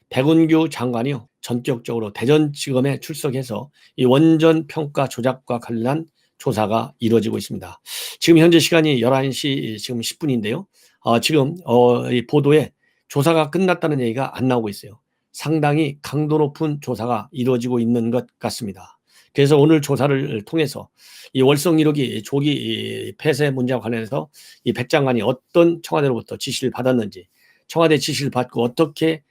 백운규 장관이요, 전격적으로 대전지검에 출석해서 이 원전 평가 조작과 관련한 조사가 이루어지고 있습니다. 지금 현재 시간이 11시 지금 10분인데요. 지금 이 보도에 조사가 끝났다는 얘기가 안 나오고 있어요. 상당히 강도 높은 조사가 이루어지고 있는 것 같습니다. 그래서 오늘 조사를 통해서 이 월성 1호기 조기 폐쇄 문제와 관련해서 이 백 장관이 어떤 청와대로부터 지시를 받았는지, 청와대 지시를 받고 어떻게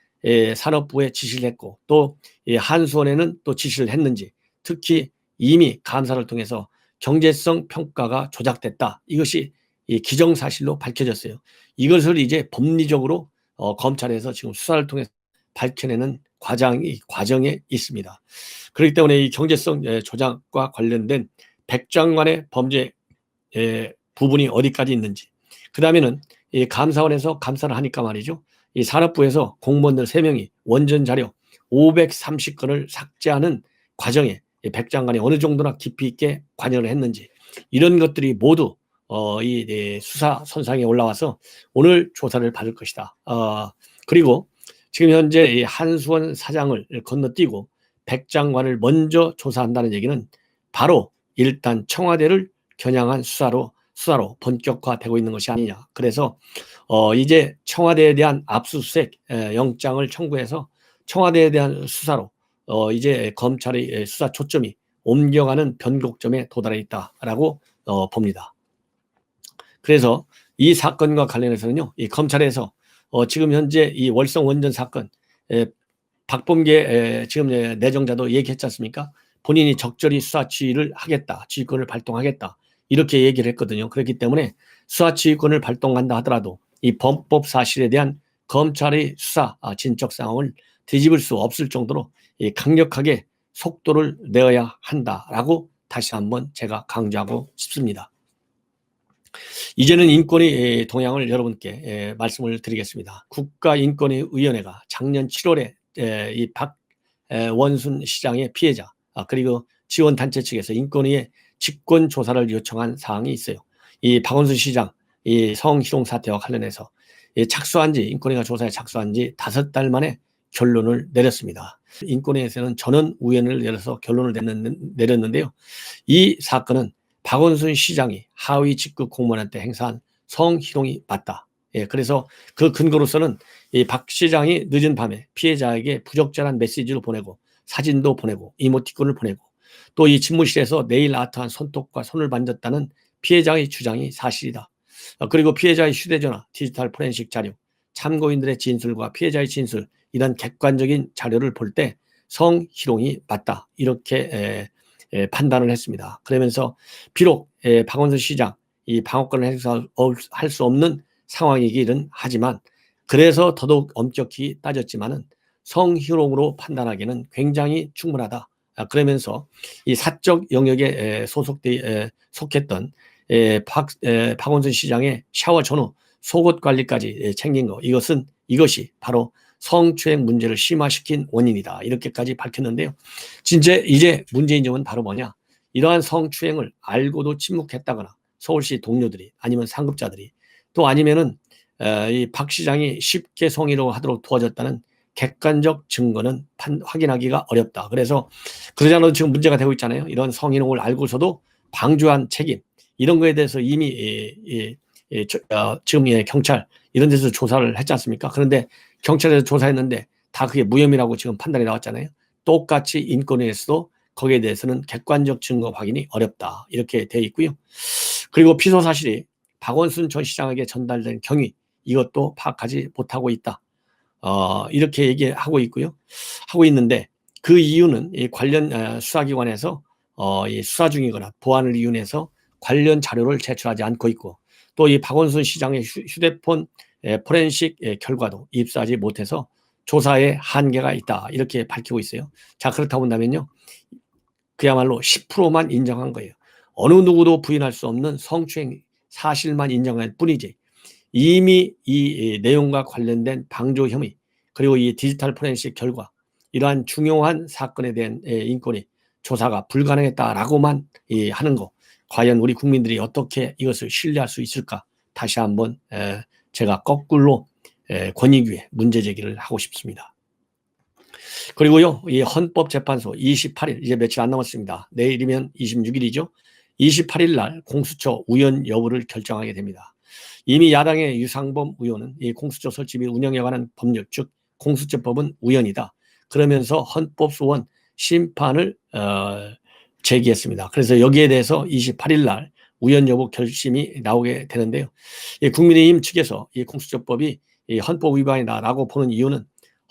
산업부에 지시를 했고, 또 한수원에는 또 지시를 했는지, 특히 이미 감사를 통해서 경제성 평가가 조작됐다, 이것이 기정사실로 밝혀졌어요. 이것을 이제 법리적으로 검찰에서 지금 수사를 통해서 밝혀내는 과정에 있습니다. 그렇기 때문에 이 경제성 조작과 관련된 백 장관의 범죄 부분이 어디까지 있는지, 그 다음에는 이 감사원에서 감사를 하니까 말이죠, 이 산업부에서 공무원들 3명이 원전 자료 530건을 삭제하는 과정에 백 장관이 어느 정도나 깊이 있게 관여를 했는지, 이런 것들이 모두 이 수사 선상에 올라와서 오늘 조사를 받을 것이다. 그리고 지금 현재 이 한수원 사장을 건너뛰고 백 장관을 먼저 조사한다는 얘기는 바로 일단 청와대를 겨냥한 수사로 본격화되고 있는 것이 아니냐. 그래서 이제 청와대에 대한 압수수색 영장을 청구해서 청와대에 대한 수사로 이제 검찰의 수사 초점이 옮겨가는 변곡점에 도달해 있다라고 봅니다. 그래서 이 사건과 관련해서는요, 이 검찰에서 지금 현재 이 월성 원전 사건, 박범계 지금 내정자도 얘기했지 않습니까? 본인이 적절히 수사 지휘를 하겠다, 지휘권을 발동하겠다, 이렇게 얘기를 했거든요. 그렇기 때문에 수사 지휘권을 발동한다 하더라도 이 범법 사실에 대한 검찰의 수사 진척 상황을 뒤집을 수 없을 정도로 강력하게 속도를 내어야 한다라고 다시 한번 제가 강조하고 싶습니다. 이제는 인권위 동향을 여러분께 말씀을 드리겠습니다. 국가인권위원회가 작년 7월에 이 박원순 시장의 피해자 그리고 지원단체 측에서 인권위에 직권조사를 요청한 사항이 있어요. 이 박원순 시장 이 성희롱 사태와 관련해서 인권위가 조사에 착수한 지 5달 만에 결론을 내렸습니다. 인권위에서는 전원위원회를 열어서 결론을 내렸는데요. 이 사건은 박원순 시장이 하위 직급 공무원한테 행사한 성희롱이 맞다. 그래서 그 근거로서는 이 박 시장이 늦은 밤에 피해자에게 부적절한 메시지를 보내고 사진도 보내고 이모티콘을 보내고 또 이 집무실에서 네일 아트한 손톱과 손을 만졌다는 피해자의 주장이 사실이다. 그리고 피해자의 휴대전화, 디지털 포렌식 자료, 참고인들의 진술과 피해자의 진술, 이런 객관적인 자료를 볼 때 성희롱이 맞다, 이렇게 판단을 했습니다. 그러면서 비록 박원순 시장 이 방어권을 행사할 수 없는 상황이기는 하지만, 그래서 더더욱 엄격히 따졌지만은 성희롱으로 판단하기는 굉장히 충분하다. 그러면서 이 사적 영역에 속했던 박원순 시장의 샤워 전후 속옷 관리까지 챙긴 거, 이것이 바로 성추행 문제를 심화시킨 원인이다, 이렇게까지 밝혔는데요. 진짜 이제 문제인 점은 바로 뭐냐, 이러한 성추행을 알고도 침묵했다거나 서울시 동료들이 아니면 상급자들이 또 아니면은 이 박 시장이 쉽게 성희롱하도록 도와줬다는 객관적 증거는 확인하기가 어렵다. 그래서 그러지 않아도 지금 문제가 되고 있잖아요. 이런 성희롱을 알고서도 방조한 책임, 이런 거에 대해서 이미 지금 경찰 이런 데서 조사를 했지 않습니까? 그런데 경찰에서 조사했는데 다 그게 무혐의라고 지금 판단이 나왔잖아요. 똑같이 인권위에서도 거기에 대해서는 객관적 증거 확인이 어렵다, 이렇게 되어 있고요. 그리고 피소 사실이 박원순 전 시장에게 전달된 경위, 이것도 파악하지 못하고 있다, 이렇게 얘기하고 있는데, 그 이유는 이 관련 수사기관에서 이 수사 중이거나 보안을 이유해서 관련 자료를 제출하지 않고 있고, 또 이 박원순 시장의 휴대폰 포렌식 결과도 입수하지 못해서 조사에 한계가 있다, 이렇게 밝히고 있어요. 자, 그렇다고 본다면요, 그야말로 10%만 인정한 거예요. 어느 누구도 부인할 수 없는 성추행 사실만 인정할 뿐이지, 이미 이 내용과 관련된 방조 혐의, 그리고 이 디지털 포렌식 결과, 이러한 중요한 사건에 대한 인권위 조사가 불가능했다라고만 하는 거, 과연 우리 국민들이 어떻게 이것을 신뢰할 수 있을까, 다시 한번 제가 거꾸로 권익위에 문제 제기를 하고 싶습니다. 그리고요, 이 헌법재판소 28일, 이제 며칠 안 남았습니다. 내일이면 26일이죠. 28일 날 공수처 우연 여부를 결정하게 됩니다. 이미 야당의 유상범 의원은 이 공수처 설치 및 운영에 관한 법률, 즉 공수처법은 우연이다. 그러면서 헌법소원 심판을 제기했습니다. 그래서 여기에 대해서 28일 날 우연 여부 결심이 나오게 되는데요. 국민의힘 측에서 이 공수처법이 이 헌법 위반이다라고 보는 이유는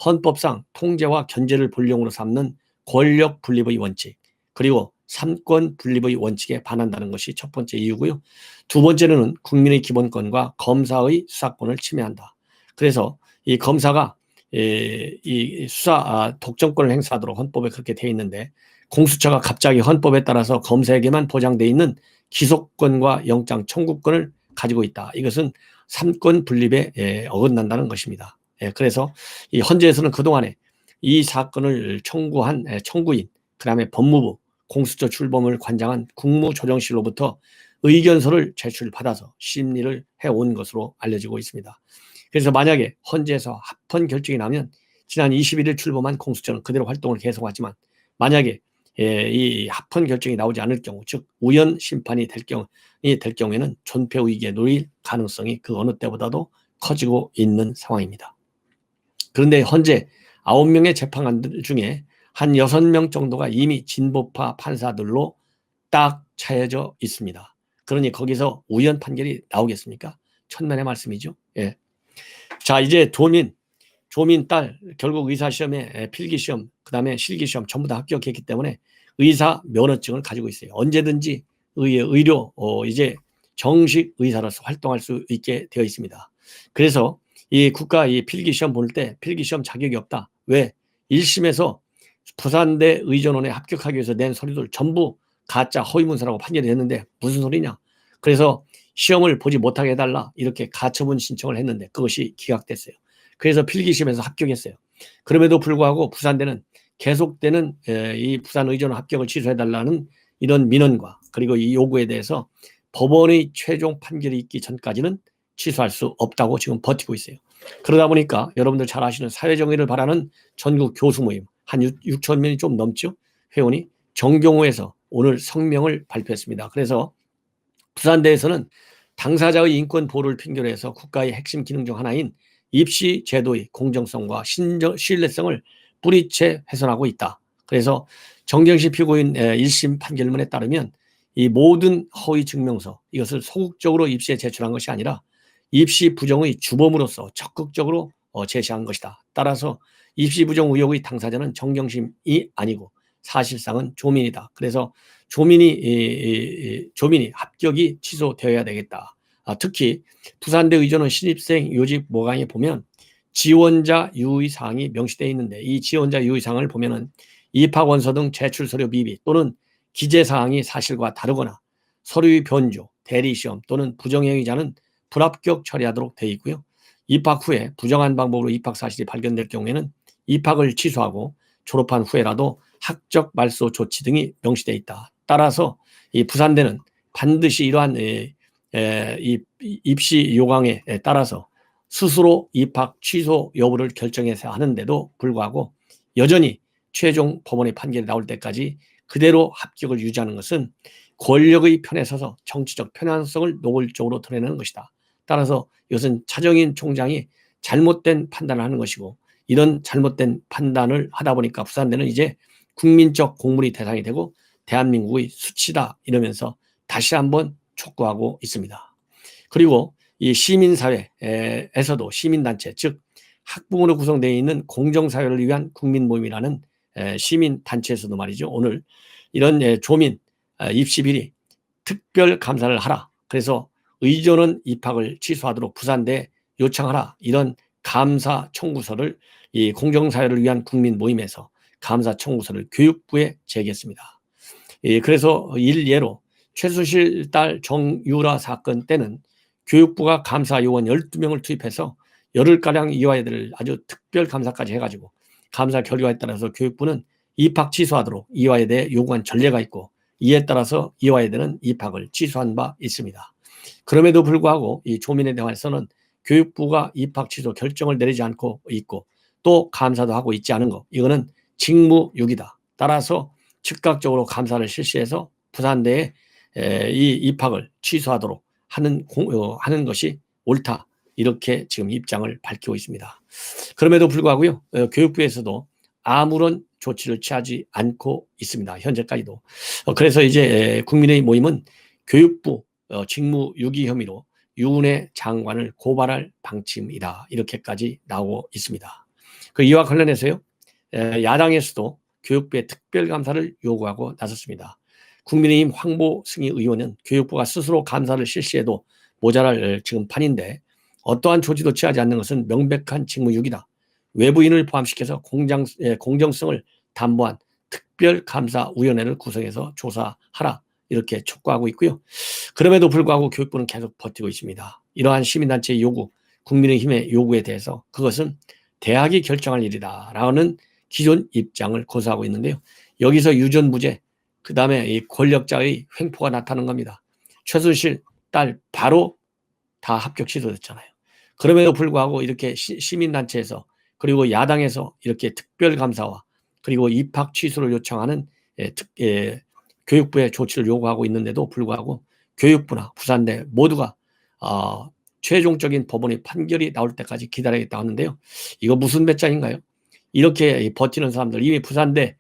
헌법상 통제와 견제를 본령으로 삼는 권력 분립의 원칙, 그리고 삼권 분립의 원칙에 반한다는 것이 첫 번째 이유고요. 두 번째는 국민의 기본권과 검사의 수사권을 침해한다. 그래서 이 검사가 이 수사 독점권을 행사하도록 헌법에 그렇게 되어 있는데, 공수처가 갑자기 헌법에 따라서 검사에게만 보장되어 있는 기소권과 영장 청구권을 가지고 있다. 이것은 삼권 분립에 어긋난다는 것입니다. 그래서 이 헌재에서는 그동안에 이 사건을 청구한 청구인, 그다음에 법무부, 공수처 출범을 관장한 국무조정실로부터 의견서를 제출받아서 심리를 해온 것으로 알려지고 있습니다. 그래서 만약에 헌재에서 합헌 결정이 나면 지난 21일 출범한 공수처는 그대로 활동을 계속하지만, 만약에 이 합헌 결정이 나오지 않을 경우, 즉 우연 심판이 될 경우에는 존폐 위기에 놓일 가능성이 그 어느 때보다도 커지고 있는 상황입니다. 그런데 현재 9명의 재판관들 중에 한 6명 정도가 이미 진보파 판사들로 딱 차여져 있습니다. 그러니 거기서 우연 판결이 나오겠습니까? 천만의 말씀이죠. 예. 자, 이제 조민 딸 결국 의사시험에 필기시험, 그 다음에 실기시험 전부 다 합격했기 때문에 의사 면허증을 가지고 있어요. 언제든지 의료 이제 정식 의사로서 활동할 수 있게 되어 있습니다. 그래서 이 국가 이 필기시험 볼 때 필기시험 자격이 없다. 왜? 1심에서 부산대 의전원에 합격하기 위해서 낸 서류들 전부 가짜 허위문서라고 판결이 됐는데 무슨 소리냐. 그래서 시험을 보지 못하게 해달라 이렇게 가처분 신청을 했는데 그것이 기각됐어요. 그래서 필기시험에서 합격했어요. 그럼에도 불구하고 부산대는 계속되는 이 부산 의전원 합격을 취소해달라는 이런 민원과 그리고 이 요구에 대해서 법원의 최종 판결이 있기 전까지는 취소할 수 없다고 지금 버티고 있어요. 그러다 보니까 여러분들 잘 아시는 사회정의를 바라는 전국 교수 모임 한 6천 명이 좀 넘죠. 회원이 정경호에서 오늘 성명을 발표했습니다. 그래서 부산대에서는 당사자의 인권 보호를 핑계로 해서 국가의 핵심 기능 중 하나인 입시 제도의 공정성과 신뢰성을 뿌리채 훼손하고 있다. 그래서 정경심 피고인 1심 판결문에 따르면 이 모든 허위 증명서 이것을 소극적으로 입시에 제출한 것이 아니라 입시 부정의 주범으로서 적극적으로 제시한 것이다. 따라서 입시 부정 의혹의 당사자는 정경심이 아니고 사실상은 조민이다. 그래서 조민이 합격이 취소되어야 되겠다. 특히 부산대 의전원 신입생 요직 모강에 보면 지원자 유의사항이 명시되어 있는데 이 지원자 유의사항을 보면은 입학 원서 등 제출 서류 미비 또는 기재 사항이 사실과 다르거나 서류의 변조, 대리시험 또는 부정행위자는 불합격 처리하도록 되어 있고요. 입학 후에 부정한 방법으로 입학 사실이 발견될 경우에는 입학을 취소하고 졸업한 후에라도 학적 말소 조치 등이 명시되어 있다. 따라서 이 부산대는 반드시 이러한 이 입시 요강에 따라서 스스로 입학 취소 여부를 결정해서 하는데도 불구하고 여전히 최종 법원의 판결이 나올 때까지 그대로 합격을 유지하는 것은 권력의 편에 서서 정치적 편향성을 노골적으로 드러내는 것이다. 따라서 이것은 차정인 총장이 잘못된 판단을 하는 것이고 이런 잘못된 판단을 하다 보니까 부산대는 이제 국민적 공문이 대상이 되고 대한민국의 수치다 이러면서 다시 한번 촉구하고 있습니다. 그리고 이 시민사회에서도 시민단체 즉 학부모로 구성되어 있는 공정사회를 위한 국민모임이라는 시민단체에서도 말이죠. 오늘 이런 조민 입시비리 특별감사를 하라. 그래서 의전원 입학을 취소하도록 부산대에 요청하라. 이런 감사 청구서를 이 공정사회를 위한 국민 모임에서 감사 청구서를 교육부에 제기했습니다. 그래서 일례로 최순실 딸 정유라 사건 때는 교육부가 감사 요원 12명을 투입해서 열흘가량 이화여대를 아주 특별 감사까지 해가지고 감사 결과에 따라서 교육부는 입학 취소하도록 이화여대에 요구한 전례가 있고 이에 따라서 이화여대는 입학을 취소한 바 있습니다. 그럼에도 불구하고 이 조민에 대해서는 교육부가 입학 취소 결정을 내리지 않고 있고 또 감사도 하고 있지 않은 것, 이거는 직무유기다. 따라서 즉각적으로 감사를 실시해서 부산대에 이 입학을 취소하도록 하는 것이 옳다. 이렇게 지금 입장을 밝히고 있습니다. 그럼에도 불구하고요, 교육부에서도 아무런 조치를 취하지 않고 있습니다. 현재까지도. 그래서 이제 국민의힘 모임은 교육부 직무유기 혐의로 유은혜 장관을 고발할 방침이다. 이렇게까지 나오고 있습니다. 이와 관련해서요, 야당에서도 교육부의 특별감사를 요구하고 나섰습니다. 국민의힘 황보승희 의원은 교육부가 스스로 감사를 실시해도 모자랄 지금 판인데 어떠한 조치도 취하지 않는 것은 명백한 직무유기다. 외부인을 포함시켜서 공정성을 담보한 특별감사위원회를 구성해서 조사하라. 이렇게 촉구하고 있고요. 그럼에도 불구하고 교육부는 계속 버티고 있습니다. 이러한 시민단체의 요구, 국민의힘의 요구에 대해서 그것은 대학이 결정할 일이다라는 기존 입장을 고수하고 있는데요. 여기서 유전무죄, 그 다음에 이 권력자의 횡포가 나타나는 겁니다. 최순실 딸 바로 다 합격 취소됐잖아요. 그럼에도 불구하고 이렇게 시민단체에서 그리고 야당에서 이렇게 특별감사와 그리고 입학 취소를 요청하는 교육부의 조치를 요구하고 있는데도 불구하고 교육부나 부산대 모두가 최종적인 법원의 판결이 나올 때까지 기다리겠다 하는데요. 이거 무슨 배짱인가요? 이렇게 버티는 사람들, 이미 부산대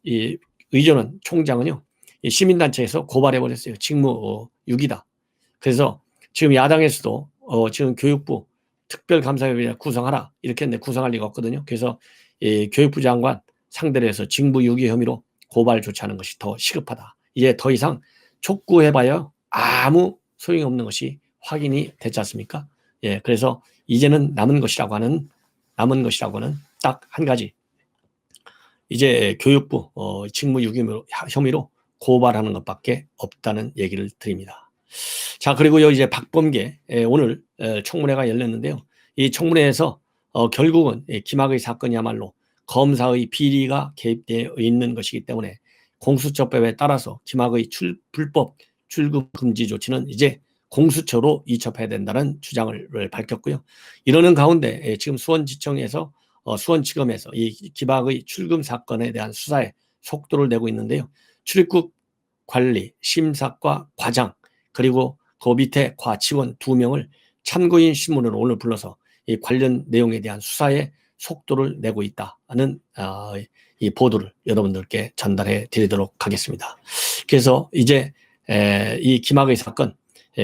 이 의전원 총장은요, 시민단체에서 고발해버렸어요. 직무유기다. 그래서 지금 야당에서도 지금 교육부 특별감사위원회 구성하라 이렇게 했는데 구성할 리가 없거든요. 그래서 교육부 장관 상대로 해서 직무유기 혐의로 고발 조치하는 것이 더 시급하다. 이제 더 이상 촉구해봐야 아무 소용이 없는 것이 확인이 됐지 않습니까? 그래서 이제는 남은 것이라고 하는 딱 한 가지. 이제 교육부 직무유기 혐의로 고발하는 것밖에 없다는 얘기를 드립니다. 자, 그리고요, 이제 박범계, 오늘 청문회가 열렸는데요. 이 청문회에서 결국은 김학의 사건이야말로 검사의 비리가 개입되어 있는 것이기 때문에 공수처법에 따라서 김학의 불법 출국 금지 조치는 이제 공수처로 이첩해야 된다는 주장을 밝혔고요. 이러는 가운데 지금 수원지청에서 수원지검에서 이 김학의 출금 사건에 대한 수사에 속도를 내고 있는데요. 출입국 관리 심사과 과장 그리고 그 밑에 과치원 2명을 참고인 신문으로 오늘 불러서 이 관련 내용에 대한 수사에 속도를 내고 있다는 이 보도를 여러분들께 전달해 드리도록 하겠습니다. 그래서 이제 이 김학의 사건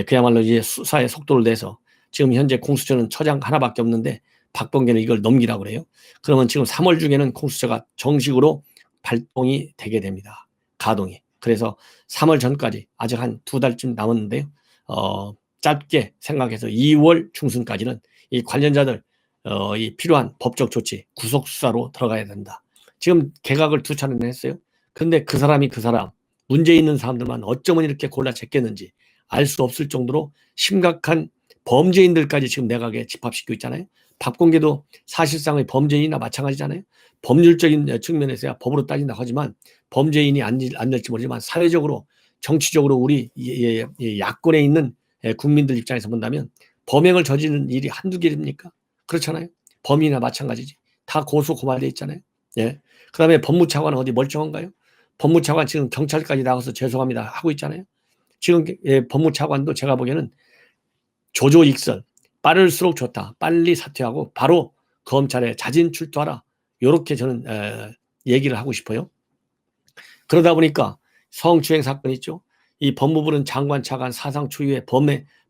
그야말로 이제 수사에 속도를 내서 지금 현재 공수처는 처장 하나밖에 없는데 박범계는 이걸 넘기라고 그래요. 그러면 지금 3월 중에는 공수처가 정식으로 발동이 되게 됩니다. 가동이. 그래서 3월 전까지 아직 한 2달쯤 남았는데요. 짧게 생각해서 2월 중순까지는 이 관련자들 이 필요한 법적 조치, 구속 수사로 들어가야 된다. 지금 개각을 2차례나 했어요. 그런데 그 사람 문제 있는 사람들만 어쩌면 이렇게 골라 쟀겠는지 알 수 없을 정도로 심각한 범죄인들까지 지금 내각에 집합시키고 있잖아요. 박범계도 사실상의 범죄인이나 마찬가지잖아요. 법률적인 측면에서야 법으로 따진다고 하지만 범죄인이 안 될지 모르지만 사회적으로 정치적으로 우리 야권에 있는 국민들 입장에서 본다면 범행을 저지르는 일이 한두 개입니까? 그렇잖아요. 범인이나 마찬가지지. 다 고소 고발돼 있잖아요. 그 다음에 법무차관은 어디 멀쩡한가요? 법무차관 지금 경찰까지 나가서 죄송합니다 하고 있잖아요. 지금 법무차관도 제가 보기에는 조조익설, 빠를수록 좋다. 빨리 사퇴하고 바로 검찰에 자진 출두하라. 이렇게 저는 얘기를 하고 싶어요. 그러다 보니까 성추행 사건 있죠. 이 법무부는 장관 차관 사상 초유의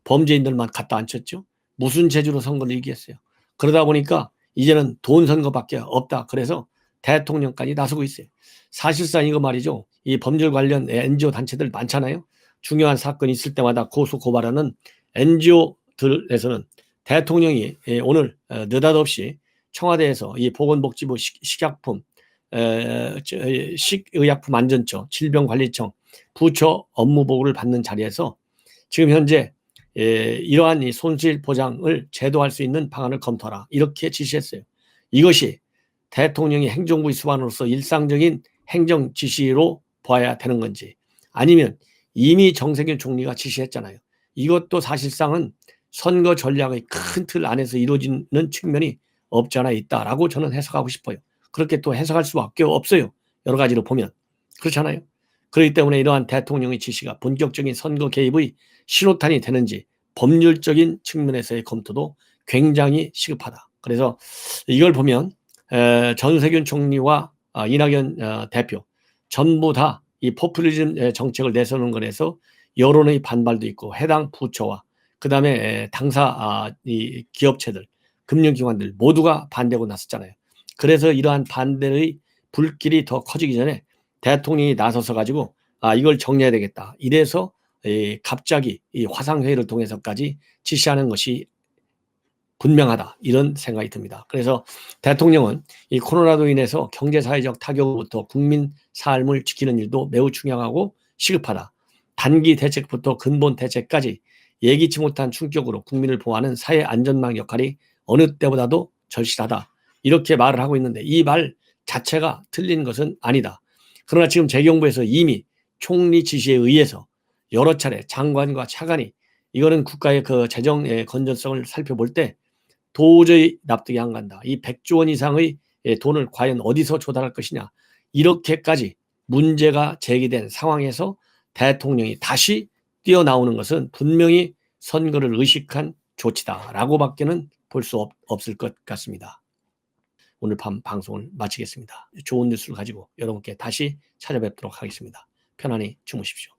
범죄인들만 갖다 앉혔죠. 무슨 재주로 선거를 이기겠어요. 그러다 보니까 이제는 돈 선거밖에 없다. 그래서 대통령까지 나서고 있어요. 사실상 이거 말이죠. 이 법률 관련 NGO 단체들 많잖아요. 중요한 사건이 있을 때마다 고소 고발하는 NGO들에서는 대통령이 오늘 느닷없이 청와대에서 이 보건복지부 식약품, 식의약품안전처, 질병관리청 부처 업무보고를 받는 자리에서 지금 현재 이러한 이 손실 보장을 제도할 수 있는 방안을 검토하라 이렇게 지시했어요. 이것이 대통령이 행정부의 수반으로서 일상적인 행정 지시로 봐야 되는 건지 아니면 이미 정세균 총리가 지시했잖아요. 이것도 사실상은 선거 전략의 큰 틀 안에서 이루어지는 측면이 없지 않아 있다라고 저는 해석하고 싶어요. 그렇게 또 해석할 수밖에 없어요. 여러 가지로 보면. 그렇잖아요. 그렇기 때문에 이러한 대통령의 지시가 본격적인 선거 개입의 신호탄이 되는지 법률적인 측면에서의 검토도 굉장히 시급하다. 그래서 이걸 보면 전세균 총리와 이낙연 대표 전부 다 이 포퓰리즘 정책을 내세우는 것에서 여론의 반발도 있고 해당 부처와 그다음에 당사 이 기업체들, 금융기관들 모두가 반대하고 나섰잖아요. 그래서 이러한 반대의 불길이 더 커지기 전에 대통령이 나서서 가지고 이걸 정리해야 되겠다. 이래서 갑자기 이 화상회의를 통해서까지 지시하는 것이 분명하다. 이런 생각이 듭니다. 그래서 대통령은 이 코로나로 인해서 경제사회적 타격으로부터 국민 삶을 지키는 일도 매우 중요하고 시급하다. 단기 대책부터 근본 대책까지 예기치 못한 충격으로 국민을 보호하는 사회 안전망 역할이 어느 때보다도 절실하다. 이렇게 말을 하고 있는데 이 말 자체가 틀린 것은 아니다. 그러나 지금 재경부에서 이미 총리 지시에 의해서 여러 차례 장관과 차관이 이거는 국가의 그 재정의 건전성을 살펴볼 때 도저히 납득이 안 간다. 이 100조 원 이상의 돈을 과연 어디서 조달할 것이냐. 이렇게까지 문제가 제기된 상황에서 대통령이 다시 뛰어나오는 것은 분명히 선거를 의식한 조치다라고 밖에는 볼 수 없을 것 같습니다. 오늘 밤 방송을 마치겠습니다. 좋은 뉴스를 가지고 여러분께 다시 찾아뵙도록 하겠습니다. 편안히 주무십시오.